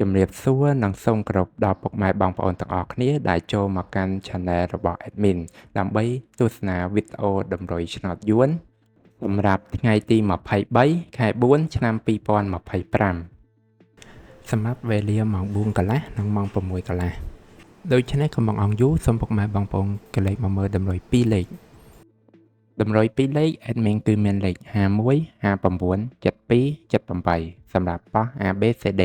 ជំរាបសួរនិងសូមគោរពដល់ពុកម៉ែបងប្អូនទាំងអស់គ្នាដែលចូលមកកាន់ Channel របស់ Admin ដើម្បីទស្សនាវីដេអូតម្រុយឆ្នោតយួនសម្រាប់ថ្ងៃទី23ខែ4ឆ្នាំ2025សម្រាប់វេលាម៉ោង4កន្លះនិងម៉ោង6កន្លះដូច្នេះកុំបង្អង់យូរសូមពុកម៉ែបងប្អូនកលេចមកមើលតម្រុយ2លេខតម្រុយ2លេខ Admin គឺមានលេខ51 59 72 78សម្រាប់ប៉ោះ ABCD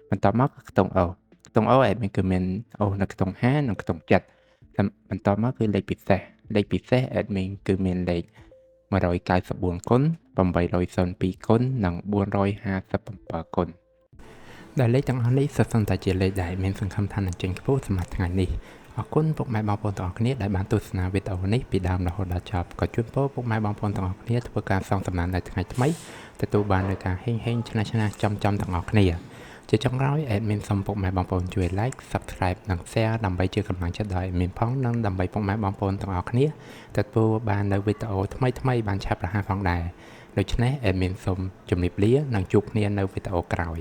បន្ទាប់មកខ្ទង់ O ខ្ទង់ O Admin គឺមាន O នៅខ្ទង់5និងខ្ទង់7បន្ទាប់មកគឺលេខពិសេស Admin គឺមានលេខ194គុណ802គុណនិង457គុណដែលលេខទាំងអស់នេះសុទ្ធសឹងតែជាលេខដែលមានសង្ឃឹមថានឹងចេញខ្ពស់សម្រាប់ថ្ងៃនេះអរគុណពុកម៉ែបងប្អូនទាំងអស់គ្នាដែលបានទស្សនាវីដេអូនេះពីដើមរហូតដល់ចប់ក៏ជូនពរពុកម៉ែបងប្អូនទាំងអស់គ្នាធ្វើការសងសំណាននៅថ្ងៃថ្មីទទួលបាននូវការហេងឆ្នះចំទាំងអស់គ្នាជាចុងក្រោយ Admin សូមពុកម៉ែបងប្អូនជួយ Like Subscribe និង Share ដើម្បីជាកម្លាំងចិត្តដល់ Admin ផងនិងដើម្បីពុកម៉ែបងប្អូនទាំងអស់គ្នាទទួលបាននូវវីដេអូថ្មីបានឆាប់រហ័សផងដែរដូច្នេះ Admin សូមជម្រាបលានិងជួបគ្នានៅវីដេអូក្រោយ